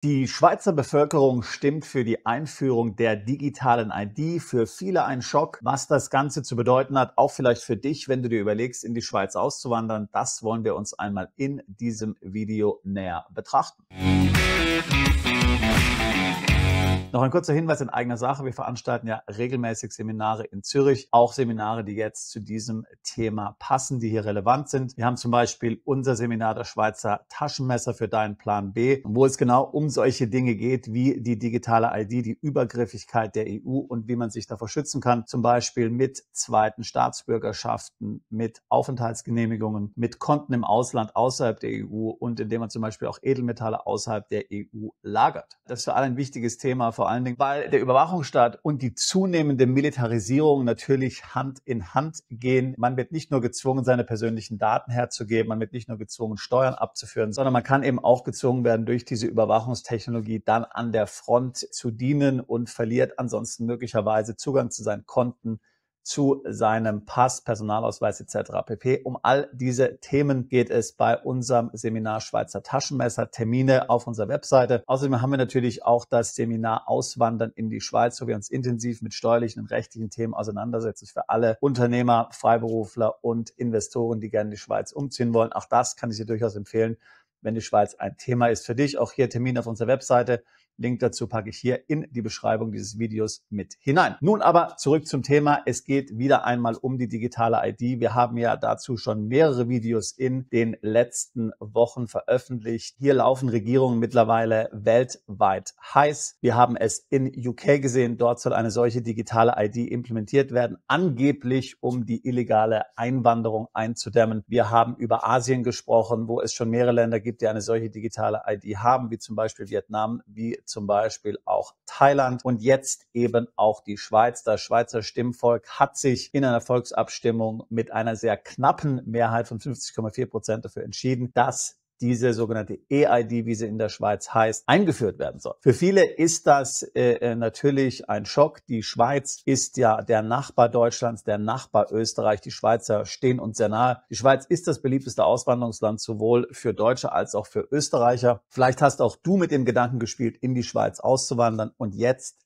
Die Schweizer Bevölkerung stimmt für die Einführung der digitalen ID. Für viele ein Schock. Was das Ganze zu bedeuten hat, auch vielleicht für dich, wenn du dir überlegst, in die Schweiz auszuwandern, das wollen wir uns einmal in diesem Video näher betrachten. Noch ein kurzer Hinweis in eigener Sache. Wir veranstalten ja regelmäßig Seminare in Zürich, auch Seminare, die jetzt zu diesem Thema passen, die hier relevant sind. Wir haben zum Beispiel unser Seminar der Schweizer Taschenmesser für deinen Plan B, wo es genau um solche Dinge geht, wie die digitale ID, die Übergriffigkeit der EU und wie man sich davor schützen kann, zum Beispiel mit zweiten Staatsbürgerschaften, mit Aufenthaltsgenehmigungen, mit Konten im Ausland außerhalb der EU und indem man zum Beispiel auch Edelmetalle außerhalb der EU lagert. Das ist für alle ein wichtiges Thema, vor allen Dingen, weil der Überwachungsstaat und die zunehmende Militarisierung natürlich Hand in Hand gehen. Man wird nicht nur gezwungen, seine persönlichen Daten herzugeben, man wird nicht nur gezwungen, Steuern abzuführen, sondern man kann eben auch gezwungen werden, durch diese Überwachungstechnologie dann an der Front zu dienen und verliert ansonsten möglicherweise Zugang zu seinen Konten, zu seinem Pass, Personalausweis etc. pp. Um all diese Themen geht es bei unserem Seminar Schweizer Taschenmesser. Termine auf unserer Webseite. Außerdem haben wir natürlich auch das Seminar Auswandern in die Schweiz, wo wir uns intensiv mit steuerlichen und rechtlichen Themen auseinandersetzen. Für alle Unternehmer, Freiberufler und Investoren, die gerne in die Schweiz umziehen wollen. Auch das kann ich dir durchaus empfehlen, wenn die Schweiz ein Thema ist für dich. Auch hier Termin auf unserer Webseite. Link dazu packe ich hier in die Beschreibung dieses Videos mit hinein. Nun aber zurück zum Thema. Es geht wieder einmal um die digitale ID. Wir haben ja dazu schon mehrere Videos in den letzten Wochen veröffentlicht. Hier laufen Regierungen mittlerweile weltweit heiß. Wir haben es in UK gesehen. Dort soll eine solche digitale ID implementiert werden, angeblich um die illegale Einwanderung einzudämmen. Wir haben über Asien gesprochen, wo es schon mehrere Länder gibt, die eine solche digitale ID haben, wie zum Beispiel Vietnam, wie zum Beispiel auch Thailand und jetzt eben auch die Schweiz. Das Schweizer Stimmvolk hat sich in einer Volksabstimmung mit einer sehr knappen Mehrheit von 50,4% dafür entschieden, dass diese sogenannte E-ID, wie sie in der Schweiz heißt, eingeführt werden soll. Für viele ist das natürlich ein Schock. Die Schweiz ist ja der Nachbar Deutschlands, der Nachbar Österreich. Die Schweizer stehen uns sehr nahe. Die Schweiz ist das beliebteste Auswanderungsland sowohl für Deutsche als auch für Österreicher. Vielleicht hast auch du mit dem Gedanken gespielt, in die Schweiz auszuwandern und jetzt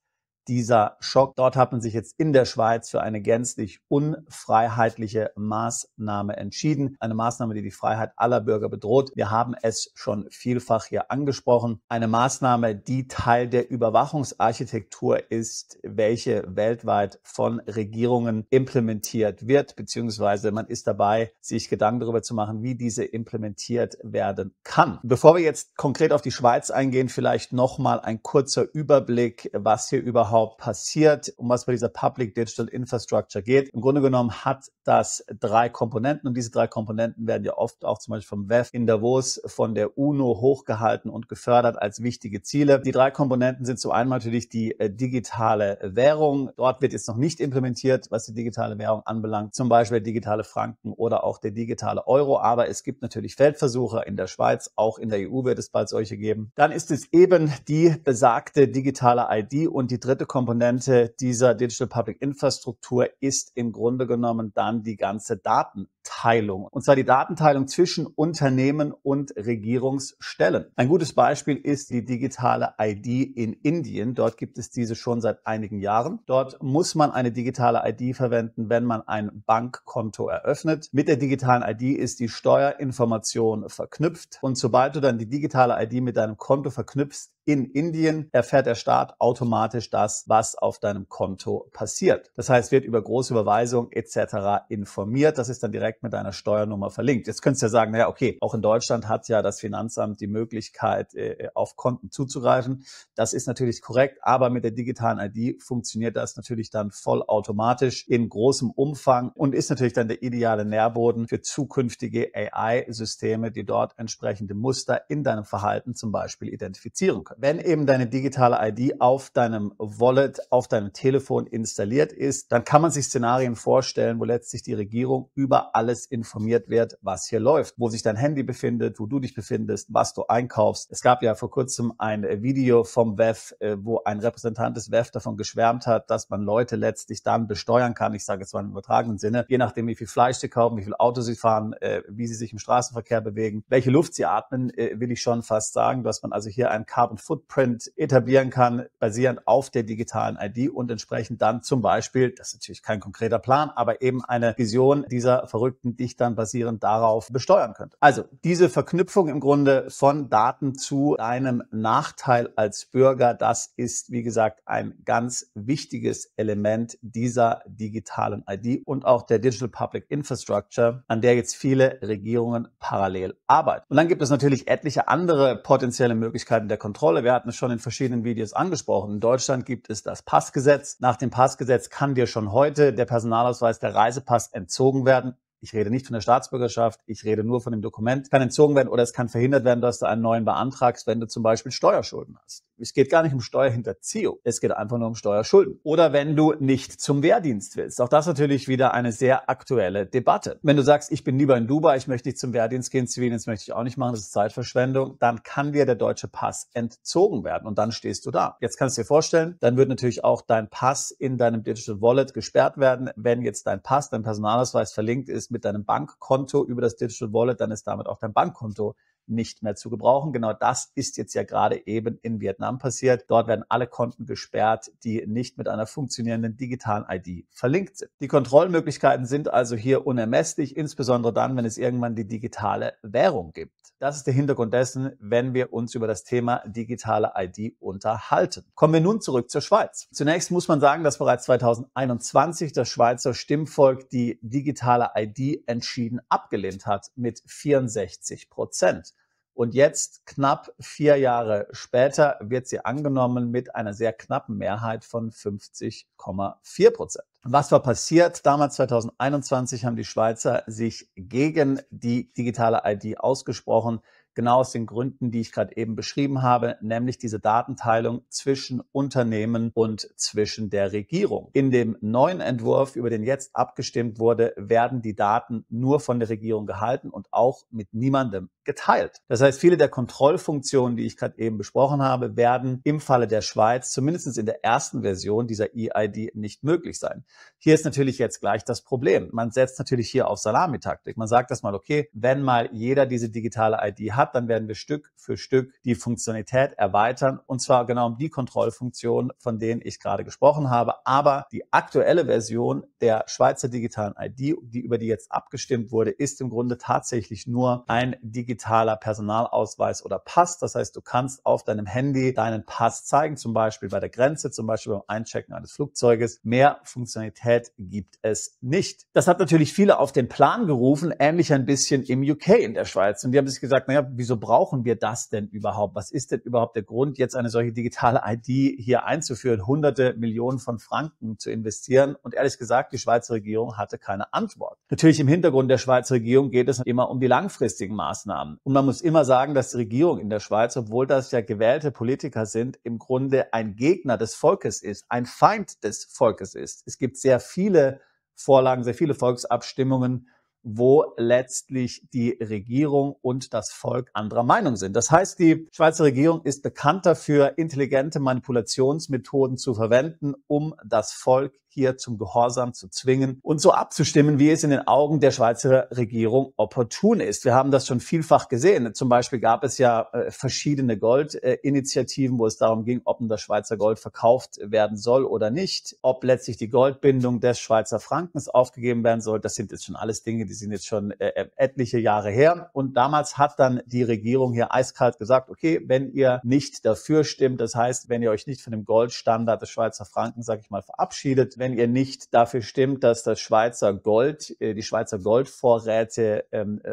dieser Schock. Dort hat man sich jetzt in der Schweiz für eine gänzlich unfreiheitliche Maßnahme entschieden. Eine Maßnahme, die die Freiheit aller Bürger bedroht. Wir haben es schon vielfach hier angesprochen. Eine Maßnahme, die Teil der Überwachungsarchitektur ist, welche weltweit von Regierungen implementiert wird, beziehungsweise man ist dabei, sich Gedanken darüber zu machen, wie diese implementiert werden kann. Bevor wir jetzt konkret auf die Schweiz eingehen, vielleicht nochmal ein kurzer Überblick, was hier überhaupt passiert, um was bei dieser Public Digital Infrastructure geht. Im Grunde genommen hat das 3 Komponenten und diese 3 Komponenten werden ja oft auch zum Beispiel vom WEF in Davos von der UNO hochgehalten und gefördert als wichtige Ziele. Die 3 Komponenten sind zum einen natürlich die digitale Währung. Dort wird jetzt noch nicht implementiert, was die digitale Währung anbelangt, zum Beispiel der digitale Franken oder auch der digitale Euro, aber es gibt natürlich Feldversuche in der Schweiz, auch in der EU wird es bald solche geben. Dann ist es eben die besagte digitale ID und die dritte Komponente dieser Digital Public Infrastruktur ist im Grunde genommen dann die ganze Datenteilung. Und zwar die Datenteilung zwischen Unternehmen und Regierungsstellen. Ein gutes Beispiel ist die digitale ID in Indien. Dort gibt es diese schon seit einigen Jahren. Dort muss man eine digitale ID verwenden, wenn man ein Bankkonto eröffnet. Mit der digitalen ID ist die Steuerinformation verknüpft. Und sobald du dann die digitale ID mit deinem Konto verknüpfst, in Indien erfährt der Staat automatisch das, was auf deinem Konto passiert. Das heißt, wird über große Überweisungen etc. informiert. Das ist dann direkt mit deiner Steuernummer verlinkt. Jetzt könntest du ja sagen, naja, okay, auch in Deutschland hat ja das Finanzamt die Möglichkeit, auf Konten zuzugreifen. Das ist natürlich korrekt, aber mit der digitalen ID funktioniert das natürlich dann vollautomatisch in großem Umfang und ist natürlich dann der ideale Nährboden für zukünftige AI-Systeme, die dort entsprechende Muster in deinem Verhalten zum Beispiel identifizieren können. Wenn eben deine digitale ID auf deinem Wallet auf deinem Telefon installiert ist, dann kann man sich Szenarien vorstellen, wo letztlich die Regierung über alles informiert wird, was hier läuft, wo sich dein Handy befindet, wo du dich befindest, was du einkaufst. Es gab ja vor kurzem ein Video vom WEF, wo ein Repräsentant des WEF davon geschwärmt hat, dass man Leute letztlich dann besteuern kann, ich sage jetzt mal im übertragenen Sinne, je nachdem, wie viel Fleisch sie kaufen, wie viel Auto sie fahren, wie sie sich im Straßenverkehr bewegen, welche Luft sie atmen, will ich schon fast sagen, dass man also hier einen Carbon Footprint etablieren kann, basierend auf der digitalen ID und entsprechend dann zum Beispiel, das ist natürlich kein konkreter Plan, aber eben eine Vision dieser Verrückten, dich dann basierend darauf besteuern könnte. Also diese Verknüpfung im Grunde von Daten zu einem Nachteil als Bürger, das ist, wie gesagt, ein ganz wichtiges Element dieser digitalen ID und auch der Digital Public Infrastructure, an der jetzt viele Regierungen parallel arbeiten. Und dann gibt es natürlich etliche andere potenzielle Möglichkeiten der Kontrolle. Wir hatten es schon in verschiedenen Videos angesprochen. In Deutschland gibt es das Passgesetz. Nach dem Passgesetz kann dir schon heute der Personalausweis, der Reisepass entzogen werden. Ich rede nicht von der Staatsbürgerschaft, ich rede nur von dem Dokument. Kann entzogen werden oder es kann verhindert werden, dass du einen neuen beantragst, wenn du zum Beispiel Steuerschulden hast. Es geht gar nicht um Steuerhinterziehung, es geht einfach nur um Steuerschulden. Oder wenn du nicht zum Wehrdienst willst. Auch das natürlich wieder eine sehr aktuelle Debatte. Wenn du sagst, ich bin lieber in Dubai, ich möchte nicht zum Wehrdienst gehen, Zivildienst möchte ich auch nicht machen, das ist Zeitverschwendung, dann kann dir der deutsche Pass entzogen werden und dann stehst du da. Jetzt kannst du dir vorstellen, dann wird natürlich auch dein Pass in deinem Digital Wallet gesperrt werden. Wenn jetzt dein Pass, dein Personalausweis verlinkt ist mit deinem Bankkonto über das Digital Wallet, dann ist damit auch dein Bankkonto nicht mehr zu gebrauchen. Genau das ist jetzt ja gerade eben in Vietnam passiert. Dort werden alle Konten gesperrt, die nicht mit einer funktionierenden digitalen ID verlinkt sind. Die Kontrollmöglichkeiten sind also hier unermesslich, insbesondere dann, wenn es irgendwann die digitale Währung gibt. Das ist der Hintergrund dessen, wenn wir uns über das Thema digitale ID unterhalten. Kommen wir nun zurück zur Schweiz. Zunächst muss man sagen, dass bereits 2021 das Schweizer Stimmvolk die digitale ID entschieden abgelehnt hat mit 64%. Und jetzt, knapp 4 Jahre später, wird sie angenommen mit einer sehr knappen Mehrheit von 50,4%. Was war passiert? Damals 2021 haben die Schweizer sich gegen die digitale ID ausgesprochen, genau aus den Gründen, die ich gerade eben beschrieben habe, nämlich diese Datenteilung zwischen Unternehmen und zwischen der Regierung. In dem neuen Entwurf, über den jetzt abgestimmt wurde, werden die Daten nur von der Regierung gehalten und auch mit niemandem geteilt. Das heißt, viele der Kontrollfunktionen, die ich gerade eben besprochen habe, werden im Falle der Schweiz, zumindest in der ersten Version dieser EID, nicht möglich sein. Hier ist natürlich jetzt gleich das Problem. Man setzt natürlich hier auf Salamitaktik. Man sagt das mal, okay, wenn mal jeder diese digitale ID hat, dann werden wir Stück für Stück die Funktionalität erweitern und zwar genau um die Kontrollfunktionen, von denen ich gerade gesprochen habe. Aber die aktuelle Version der Schweizer digitalen ID, über die jetzt abgestimmt wurde, ist im Grunde tatsächlich nur ein digitaler Personalausweis oder Pass. Das heißt, du kannst auf deinem Handy deinen Pass zeigen, zum Beispiel bei der Grenze, zum Beispiel beim Einchecken eines Flugzeuges. Mehr Funktionalität gibt es nicht. Das hat natürlich viele auf den Plan gerufen, ähnlich ein bisschen im UK in der Schweiz. Und die haben sich gesagt, naja, wieso brauchen wir das denn überhaupt? Was ist denn überhaupt der Grund, jetzt eine solche digitale ID hier einzuführen, hunderte Millionen von Franken zu investieren? Und ehrlich gesagt, die Schweizer Regierung hatte keine Antwort. Natürlich im Hintergrund der Schweizer Regierung geht es immer um die langfristigen Maßnahmen. Und man muss immer sagen, dass die Regierung in der Schweiz, obwohl das ja gewählte Politiker sind, im Grunde ein Gegner des Volkes ist, ein Feind des Volkes ist. Es gibt sehr viele Vorlagen, sehr viele Volksabstimmungen, wo letztlich die Regierung und das Volk anderer Meinung sind. Das heißt, die Schweizer Regierung ist bekannt dafür, intelligente Manipulationsmethoden zu verwenden, um das Volk hier zum Gehorsam zu zwingen und so abzustimmen, wie es in den Augen der Schweizer Regierung opportun ist. Wir haben das schon vielfach gesehen. Zum Beispiel gab es ja verschiedene Goldinitiativen, wo es darum ging, ob das Schweizer Gold verkauft werden soll oder nicht, ob letztlich die Goldbindung des Schweizer Frankens aufgegeben werden soll. Das sind jetzt schon alles Dinge, die sind jetzt schon etliche Jahre her. Und damals hat dann die Regierung hier eiskalt gesagt, okay, wenn ihr nicht dafür stimmt, das heißt, wenn ihr euch nicht von dem Goldstandard des Schweizer Franken, sage ich mal, verabschiedet, wenn ihr nicht dafür stimmt, dass das Schweizer Gold, die Schweizer Goldvorräte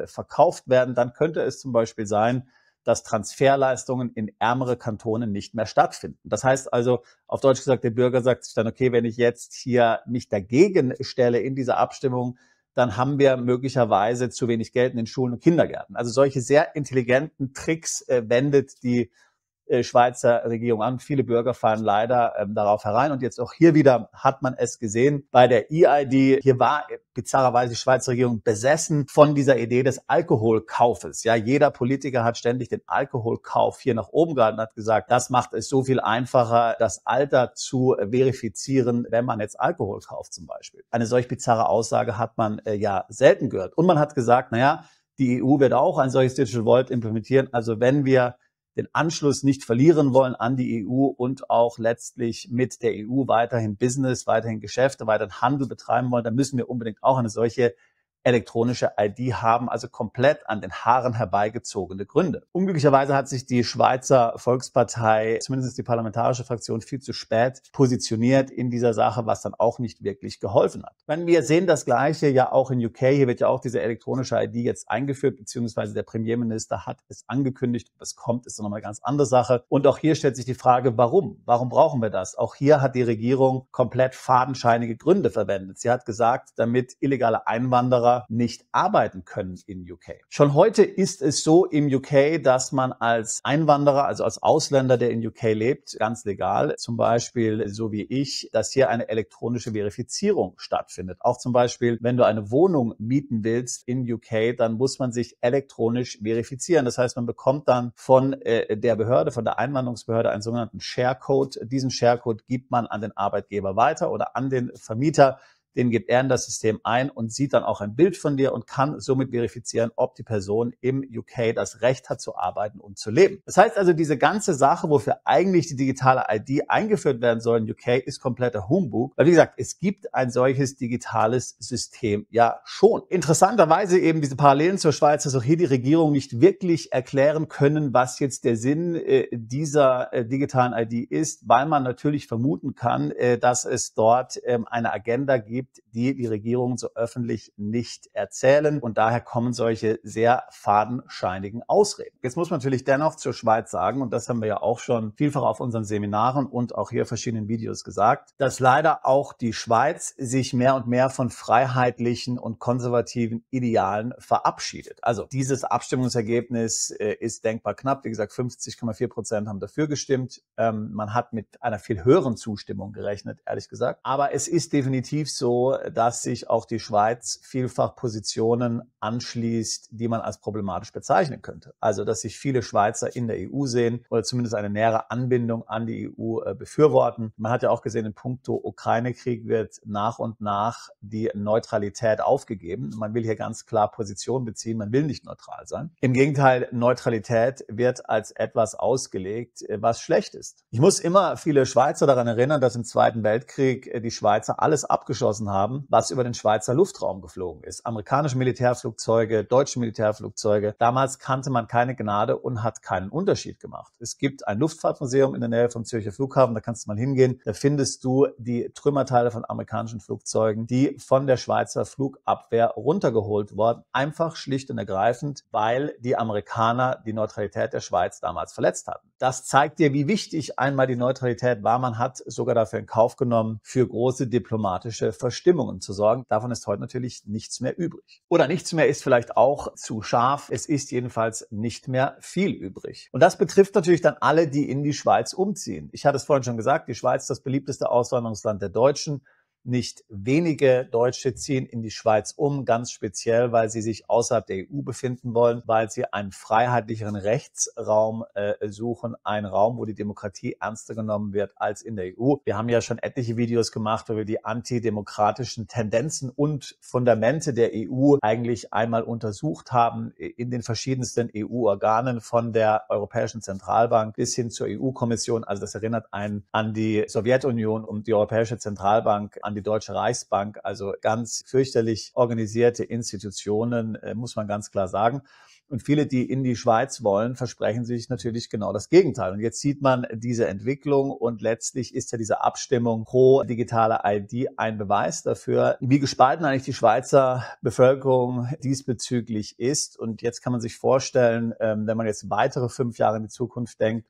verkauft werden, dann könnte es zum Beispiel sein, dass Transferleistungen in ärmere Kantone nicht mehr stattfinden. Das heißt also, auf Deutsch gesagt, der Bürger sagt sich dann, okay, wenn ich jetzt hier mich dagegen stelle in dieser Abstimmung, dann haben wir möglicherweise zu wenig Geld in den Schulen und Kindergärten. Also solche sehr intelligenten Tricks wendet die Schweizer Regierung an. Viele Bürger fallen leider darauf herein. Und jetzt auch hier wieder hat man es gesehen bei der EID. Hier war bizarrerweise die Schweizer Regierung besessen von dieser Idee des Alkoholkaufes. Ja, jeder Politiker hat ständig den Alkoholkauf hier nach oben gehalten und hat gesagt, das macht es so viel einfacher, das Alter zu verifizieren, wenn man jetzt Alkohol kauft zum Beispiel. Eine solch bizarre Aussage hat man ja selten gehört. Und man hat gesagt, naja, die EU wird auch ein solches Digital Wallet implementieren. Also wenn wir den Anschluss nicht verlieren wollen an die EU und auch letztlich mit der EU weiterhin Business, weiterhin Geschäfte, weiterhin Handel betreiben wollen, dann müssen wir unbedingt auch eine solche elektronische ID haben, also komplett an den Haaren herbeigezogene Gründe. Unglücklicherweise hat sich die Schweizer Volkspartei, zumindest die parlamentarische Fraktion, viel zu spät positioniert in dieser Sache, was dann auch nicht wirklich geholfen hat. Wenn wir sehen das Gleiche ja auch in UK, hier wird ja auch diese elektronische ID jetzt eingeführt, beziehungsweise der Premierminister hat es angekündigt, ob es kommt, ist dann nochmal eine ganz andere Sache. Und auch hier stellt sich die Frage, warum? Warum brauchen wir das? Auch hier hat die Regierung komplett fadenscheinige Gründe verwendet. Sie hat gesagt, damit illegale Einwanderer nicht arbeiten können in UK. Schon heute ist es so im UK, dass man als Einwanderer, also als Ausländer, der in UK lebt, ganz legal, zum Beispiel so wie ich, dass hier eine elektronische Verifizierung stattfindet. Auch zum Beispiel, wenn du eine Wohnung mieten willst in UK, dann muss man sich elektronisch verifizieren. Das heißt, man bekommt dann von der Behörde, von der Einwanderungsbehörde einen sogenannten Sharecode. Diesen Sharecode gibt man an den Arbeitgeber weiter oder an den Vermieter. Den gibt er in das System ein und sieht dann auch ein Bild von dir und kann somit verifizieren, ob die Person im UK das Recht hat zu arbeiten und zu leben. Das heißt also, diese ganze Sache, wofür eigentlich die digitale ID eingeführt werden soll in UK, ist kompletter Humbug. Weil wie gesagt, es gibt ein solches digitales System ja schon. Interessanterweise eben diese Parallelen zur Schweiz, dass auch hier die Regierung nicht wirklich erklären können, was jetzt der Sinn dieser digitalen ID ist, weil man natürlich vermuten kann, dass es dort eine Agenda gibt, die Regierungen so öffentlich nicht erzählen. Und daher kommen solche sehr fadenscheinigen Ausreden. Jetzt muss man natürlich dennoch zur Schweiz sagen, und das haben wir ja auch schon vielfach auf unseren Seminaren und auch hier verschiedenen Videos gesagt, dass leider auch die Schweiz sich mehr und mehr von freiheitlichen und konservativen Idealen verabschiedet. Also dieses Abstimmungsergebnis ist denkbar knapp. Wie gesagt, 50,4% haben dafür gestimmt. Man hat mit einer viel höheren Zustimmung gerechnet, ehrlich gesagt. Aber es ist definitiv so, dass sich auch die Schweiz vielfach Positionen anschließt, die man als problematisch bezeichnen könnte. Also, dass sich viele Schweizer in der EU sehen oder zumindest eine nähere Anbindung an die EU befürworten. Man hat ja auch gesehen, in puncto Ukraine-Krieg wird nach und nach die Neutralität aufgegeben. Man will hier ganz klar Position beziehen, man will nicht neutral sein. Im Gegenteil, Neutralität wird als etwas ausgelegt, was schlecht ist. Ich muss immer viele Schweizer daran erinnern, dass im Zweiten Weltkrieg die Schweizer alles abgeschossen haben, was über den Schweizer Luftraum geflogen ist. Amerikanische Militärflugzeuge, deutsche Militärflugzeuge. Damals kannte man keine Gnade und hat keinen Unterschied gemacht. Es gibt ein Luftfahrtmuseum in der Nähe vom Zürcher Flughafen, da kannst du mal hingehen. Da findest du die Trümmerteile von amerikanischen Flugzeugen, die von der Schweizer Flugabwehr runtergeholt wurden. Einfach schlicht und ergreifend, weil die Amerikaner die Neutralität der Schweiz damals verletzt hatten. Das zeigt dir, wie wichtig einmal die Neutralität war. Man hat sogar dafür in Kauf genommen, für große diplomatische Verstimmungen zu sorgen. Davon ist heute natürlich nichts mehr übrig. Oder nichts mehr ist vielleicht auch zu scharf. Es ist jedenfalls nicht mehr viel übrig. Und das betrifft natürlich dann alle, die in die Schweiz umziehen. Ich hatte es vorhin schon gesagt, die Schweiz ist das beliebteste Auswanderungsland der Deutschen. Nicht wenige Deutsche ziehen in die Schweiz um, ganz speziell, weil sie sich außerhalb der EU befinden wollen, weil sie einen freiheitlicheren Rechtsraum suchen, einen Raum, wo die Demokratie ernster genommen wird als in der EU. Wir haben ja schon etliche Videos gemacht, wo wir die antidemokratischen Tendenzen und Fundamente der EU eigentlich einmal untersucht haben in den verschiedensten EU-Organen, von der Europäischen Zentralbank bis hin zur EU-Kommission. Also das erinnert einen an die Sowjetunion und die Europäische Zentralbank, an die Deutsche Reichsbank, also ganz fürchterlich organisierte Institutionen, muss man ganz klar sagen. Und viele, die in die Schweiz wollen, versprechen sich natürlich genau das Gegenteil. Und jetzt sieht man diese Entwicklung und letztlich ist ja diese Abstimmung pro digitale ID ein Beweis dafür, wie gespalten eigentlich die Schweizer Bevölkerung diesbezüglich ist. Und jetzt kann man sich vorstellen, wenn man jetzt weitere 5 Jahre in die Zukunft denkt,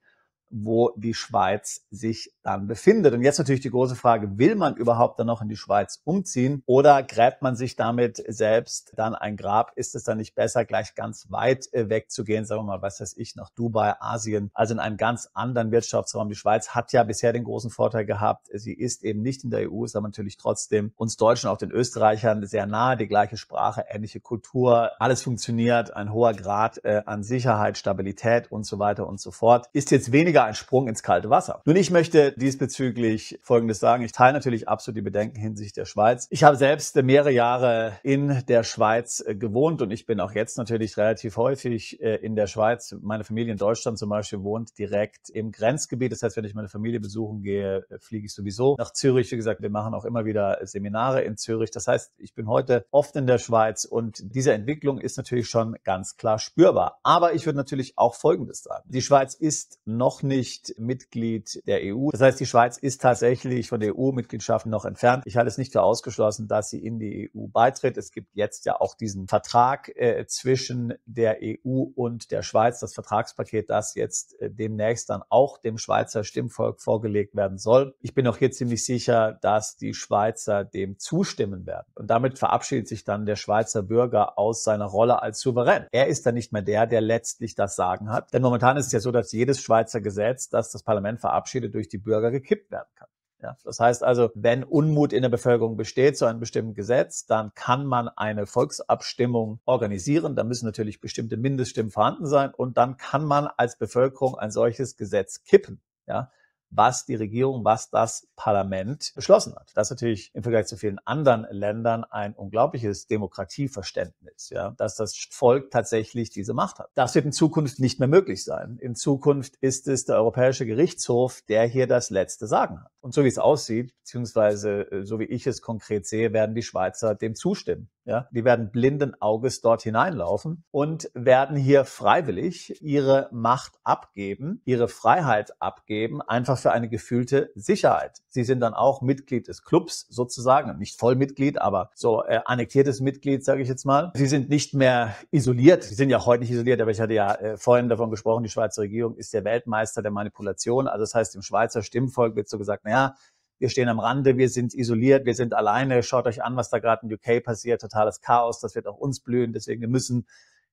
wo die Schweiz sich dann befindet. Und jetzt natürlich die große Frage, will man überhaupt dann noch in die Schweiz umziehen oder gräbt man sich damit selbst dann ein Grab? Ist es dann nicht besser, gleich ganz weit wegzugehen, sagen wir mal, was weiß ich, nach Dubai, Asien, also in einen ganz anderen Wirtschaftsraum? Die Schweiz hat ja bisher den großen Vorteil gehabt, sie ist eben nicht in der EU, ist aber natürlich trotzdem uns Deutschen, auch den Österreichern sehr nahe, die gleiche Sprache, ähnliche Kultur, alles funktioniert, ein hoher Grad an Sicherheit, Stabilität und so weiter und so fort. Ist jetzt weniger ein Sprung ins kalte Wasser. Nun, ich möchte diesbezüglich Folgendes sagen. Ich teile natürlich absolut die Bedenken hinsichtlich der Schweiz. Ich habe selbst mehrere Jahre in der Schweiz gewohnt und ich bin auch jetzt natürlich relativ häufig in der Schweiz. Meine Familie in Deutschland zum Beispiel wohnt direkt im Grenzgebiet. Das heißt, wenn ich meine Familie besuchen gehe, fliege ich sowieso nach Zürich. Wie gesagt, wir machen auch immer wieder Seminare in Zürich. Das heißt, ich bin heute oft in der Schweiz und diese Entwicklung ist natürlich schon ganz klar spürbar. Aber ich würde natürlich auch Folgendes sagen. Die Schweiz ist noch nicht Mitglied der EU. Das heißt, die Schweiz ist tatsächlich von der EU-Mitgliedschaft noch entfernt. Ich halte es nicht für ausgeschlossen, dass sie in die EU beitritt. Es gibt jetzt ja auch diesen Vertrag zwischen der EU und der Schweiz, das Vertragspaket, das jetzt demnächst dann auch dem Schweizer Stimmvolk vorgelegt werden soll. Ich bin auch hier ziemlich sicher, dass die Schweizer dem zustimmen werden. Und damit verabschiedet sich dann der Schweizer Bürger aus seiner Rolle als Souverän. Er ist dann nicht mehr der letztlich das Sagen hat. Denn momentan ist es ja so, dass jedes Schweizer Gesetz, das das Parlament verabschiedet, durch die Bürger gekippt werden kann. Ja, das heißt also, wenn Unmut in der Bevölkerung besteht zu einem bestimmten Gesetz, dann kann man eine Volksabstimmung organisieren. Da müssen natürlich bestimmte Mindeststimmen vorhanden sein und dann kann man als Bevölkerung ein solches Gesetz kippen. Ja, was die Regierung, was das Parlament beschlossen hat. Das ist natürlich im Vergleich zu vielen anderen Ländern ein unglaubliches Demokratieverständnis, ja, dass das Volk tatsächlich diese Macht hat. Das wird in Zukunft nicht mehr möglich sein. In Zukunft ist es der Europäische Gerichtshof, der hier das letzte Sagen hat. Und so wie es aussieht, beziehungsweise so wie ich es konkret sehe, werden die Schweizer dem zustimmen. Ja, die werden blinden Auges dort hineinlaufen und werden hier freiwillig ihre Macht abgeben, ihre Freiheit abgeben, einfach für eine gefühlte Sicherheit. Sie sind dann auch Mitglied des Clubs sozusagen, nicht Vollmitglied, aber so annektiertes Mitglied, sage ich jetzt mal. Sie sind nicht mehr isoliert. Sie sind ja heute nicht isoliert, aber ich hatte ja vorhin davon gesprochen, die Schweizer Regierung ist der Weltmeister der Manipulation. Also das heißt, im Schweizer Stimmvolk wird so gesagt, naja, wir stehen am Rande, wir sind isoliert, wir sind alleine. Schaut euch an, was da gerade in UK passiert. Totales Chaos, das wird auch uns blühen. Deswegen, wir müssen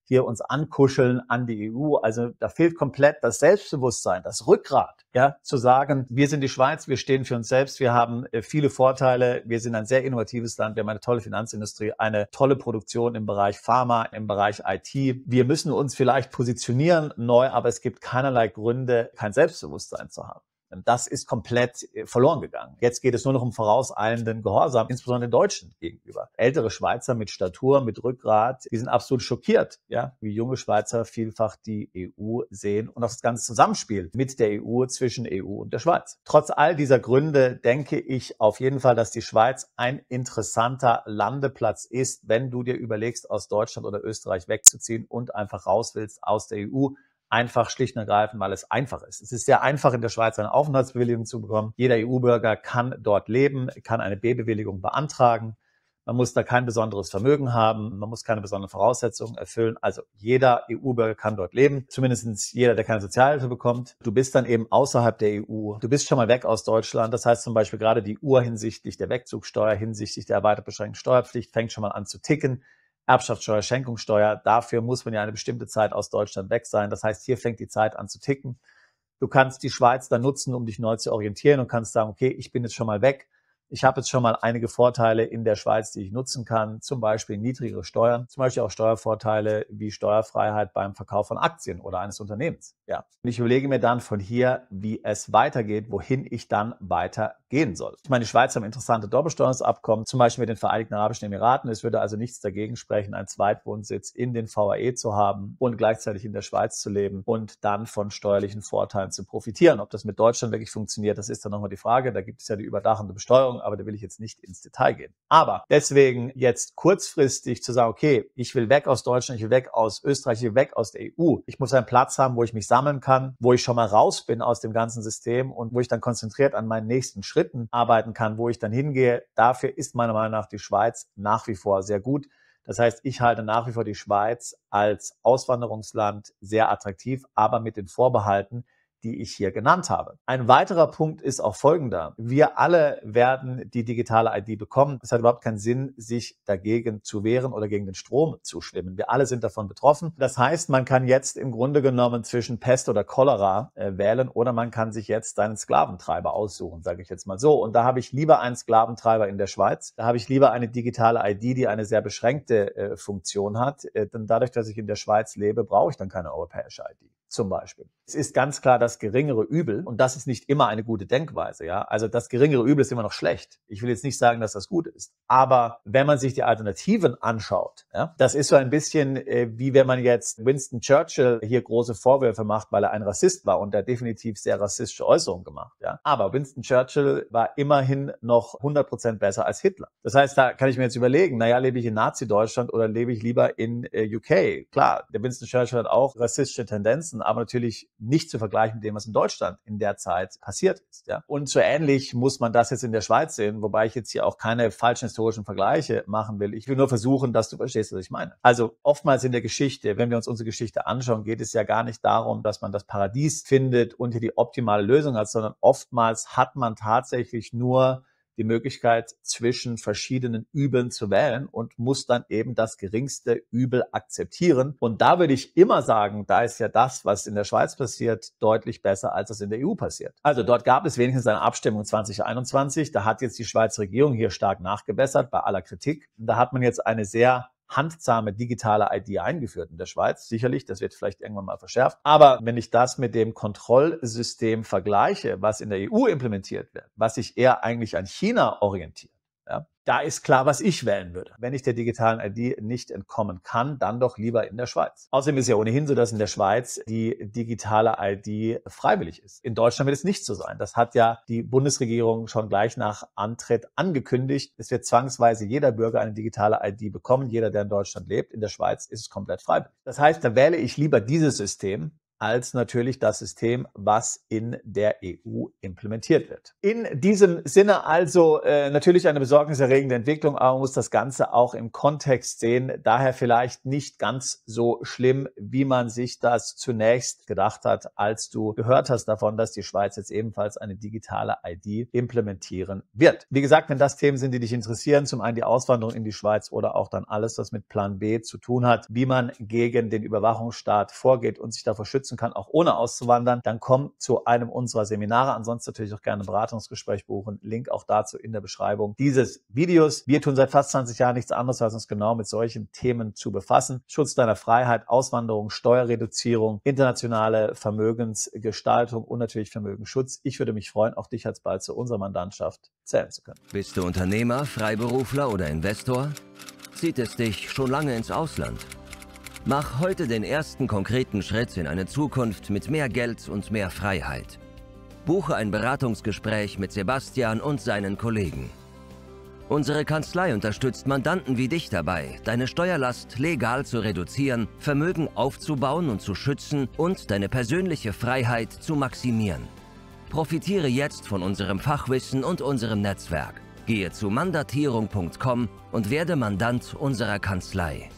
hier uns ankuscheln an die EU. Also da fehlt komplett das Selbstbewusstsein, das Rückgrat, ja, zu sagen, wir sind die Schweiz, wir stehen für uns selbst, wir haben viele Vorteile, wir sind ein sehr innovatives Land, wir haben eine tolle Finanzindustrie, eine tolle Produktion im Bereich Pharma, im Bereich IT. Wir müssen uns vielleicht positionieren neu, aber es gibt keinerlei Gründe, kein Selbstbewusstsein zu haben. Das ist komplett verloren gegangen. Jetzt geht es nur noch um vorauseilenden Gehorsam, insbesondere den Deutschen gegenüber. Ältere Schweizer mit Statur, mit Rückgrat, die sind absolut schockiert, ja, wie junge Schweizer vielfach die EU sehen und auch das ganze Zusammenspiel mit der EU, zwischen EU und der Schweiz. Trotz all dieser Gründe denke ich auf jeden Fall, dass die Schweiz ein interessanter Landeplatz ist, wenn du dir überlegst, aus Deutschland oder Österreich wegzuziehen und einfach raus willst aus der EU. Einfach schlicht und ergreifend, weil es einfach ist. Es ist sehr einfach, in der Schweiz eine Aufenthaltsbewilligung zu bekommen. Jeder EU-Bürger kann dort leben, kann eine B-Bewilligung beantragen. Man muss da kein besonderes Vermögen haben, man muss keine besonderen Voraussetzungen erfüllen. Also jeder EU-Bürger kann dort leben, zumindest jeder, der keine Sozialhilfe bekommt. Du bist dann eben außerhalb der EU. Du bist schon mal weg aus Deutschland. Das heißt zum Beispiel gerade die Uhr hinsichtlich der Wegzugsteuer, hinsichtlich der erweitert beschränkten Steuerpflicht fängt schon mal an zu ticken. Erbschaftssteuer, Schenkungssteuer, dafür muss man ja eine bestimmte Zeit aus Deutschland weg sein. Das heißt, hier fängt die Zeit an zu ticken. Du kannst die Schweiz dann nutzen, um dich neu zu orientieren und kannst sagen, okay, ich bin jetzt schon mal weg. Ich habe jetzt schon mal einige Vorteile in der Schweiz, die ich nutzen kann, zum Beispiel niedrigere Steuern, zum Beispiel auch Steuervorteile wie Steuerfreiheit beim Verkauf von Aktien oder eines Unternehmens. Ja. Und ich überlege mir dann von hier, wie es weitergeht, wohin ich dann weitergehen soll. Ich meine, die Schweiz haben interessante Doppelsteuerungsabkommen, zum Beispiel mit den Vereinigten Arabischen Emiraten. Es würde also nichts dagegen sprechen, einen Zweitwohnsitz in den VAE zu haben und gleichzeitig in der Schweiz zu leben und dann von steuerlichen Vorteilen zu profitieren. Ob das mit Deutschland wirklich funktioniert, das ist dann nochmal die Frage. Da gibt es ja die überdachende Besteuerung, aber da will ich jetzt nicht ins Detail gehen. Aber deswegen jetzt kurzfristig zu sagen, okay, ich will weg aus Deutschland, ich will weg aus Österreich, ich will weg aus der EU. Ich muss einen Platz haben, wo ich mich sammeln kann, wo ich schon mal raus bin aus dem ganzen System und wo ich dann konzentriert an meinen nächsten Schritten arbeiten kann, wo ich dann hingehe. Dafür ist meiner Meinung nach die Schweiz nach wie vor sehr gut. Das heißt, ich halte nach wie vor die Schweiz als Auswanderungsland sehr attraktiv, aber mit den Vorbehalten, die ich hier genannt habe. Ein weiterer Punkt ist auch folgender. Wir alle werden die digitale ID bekommen. Es hat überhaupt keinen Sinn, sich dagegen zu wehren oder gegen den Strom zu schwimmen. Wir alle sind davon betroffen. Das heißt, man kann jetzt im Grunde genommen zwischen Pest oder Cholera wählen oder man kann sich jetzt seinen Sklaventreiber aussuchen, sage ich jetzt mal so. Und da habe ich lieber einen Sklaventreiber in der Schweiz. Da habe ich lieber eine digitale ID, die eine sehr beschränkte Funktion hat. Denn dadurch, dass ich in der Schweiz lebe, brauche ich dann keine europäische ID. Zum Beispiel. Es ist ganz klar das geringere Übel und das ist nicht immer eine gute Denkweise. Ja, also das geringere Übel ist immer noch schlecht. Ich will jetzt nicht sagen, dass das gut ist, aber wenn man sich die Alternativen anschaut, ja, das ist so ein bisschen wie wenn man jetzt Winston Churchill hier große Vorwürfe macht, weil er ein Rassist war und er definitiv sehr rassistische Äußerungen gemacht. Ja, aber Winston Churchill war immerhin noch 100% besser als Hitler. Das heißt, da kann ich mir jetzt überlegen, naja, lebe ich in Nazi-Deutschland oder lebe ich lieber in UK? Klar, der Winston Churchill hat auch rassistische Tendenzen, aber natürlich nicht zu vergleichen mit dem, was in Deutschland in der Zeit passiert ist. Ja? Und so ähnlich muss man das jetzt in der Schweiz sehen, wobei ich jetzt hier auch keine falschen historischen Vergleiche machen will. Ich will nur versuchen, dass du verstehst, was ich meine. Also oftmals in der Geschichte, wenn wir uns unsere Geschichte anschauen, geht es ja gar nicht darum, dass man das Paradies findet und hier die optimale Lösung hat, sondern oftmals hat man tatsächlich nur die Möglichkeit, zwischen verschiedenen Übeln zu wählen und muss dann eben das geringste Übel akzeptieren. Und da würde ich immer sagen, da ist ja das, was in der Schweiz passiert, deutlich besser, als es in der EU passiert. Also dort gab es wenigstens eine Abstimmung 2021. Da hat jetzt die Schweizer Regierung hier stark nachgebessert, bei aller Kritik. Da hat man jetzt eine sehr handsame digitale ID eingeführt in der Schweiz. Sicherlich, das wird vielleicht irgendwann mal verschärft. Aber wenn ich das mit dem Kontrollsystem vergleiche, was in der EU implementiert wird, was sich eher eigentlich an China orientiert, ja, da ist klar, was ich wählen würde. Wenn ich der digitalen ID nicht entkommen kann, dann doch lieber in der Schweiz. Außerdem ist ja ohnehin so, dass in der Schweiz die digitale ID freiwillig ist. In Deutschland wird es nicht so sein. Das hat ja die Bundesregierung schon gleich nach Antritt angekündigt. Es wird zwangsweise jeder Bürger eine digitale ID bekommen, jeder, der in Deutschland lebt. In der Schweiz ist es komplett freiwillig. Das heißt, da wähle ich lieber dieses System als natürlich das System, was in der EU implementiert wird. In diesem Sinne also natürlich eine besorgniserregende Entwicklung, aber man muss das Ganze auch im Kontext sehen. Daher vielleicht nicht ganz so schlimm, wie man sich das zunächst gedacht hat, als du gehört hast davon, dass die Schweiz jetzt ebenfalls eine digitale ID implementieren wird. Wie gesagt, wenn das Themen sind, die dich interessieren, zum einen die Auswanderung in die Schweiz oder auch dann alles, was mit Plan B zu tun hat, wie man gegen den Überwachungsstaat vorgeht und sich davor schützen kann, auch ohne auszuwandern, dann komm zu einem unserer Seminare. Ansonsten natürlich auch gerne ein Beratungsgespräch buchen. Link auch dazu in der Beschreibung dieses Videos. Wir tun seit fast 20 Jahren nichts anderes, als uns genau mit solchen Themen zu befassen. Schutz deiner Freiheit, Auswanderung, Steuerreduzierung, internationale Vermögensgestaltung und natürlich Vermögensschutz. Ich würde mich freuen, auch dich alsbald zu unserer Mandantschaft zählen zu können. Bist du Unternehmer, Freiberufler oder Investor? Zieht es dich schon lange ins Ausland? Mach heute den ersten konkreten Schritt in eine Zukunft mit mehr Geld und mehr Freiheit. Buche ein Beratungsgespräch mit Sebastian und seinen Kollegen. Unsere Kanzlei unterstützt Mandanten wie dich dabei, deine Steuerlast legal zu reduzieren, Vermögen aufzubauen und zu schützen und deine persönliche Freiheit zu maximieren. Profitiere jetzt von unserem Fachwissen und unserem Netzwerk. Gehe zu mandatierung.com und werde Mandant unserer Kanzlei.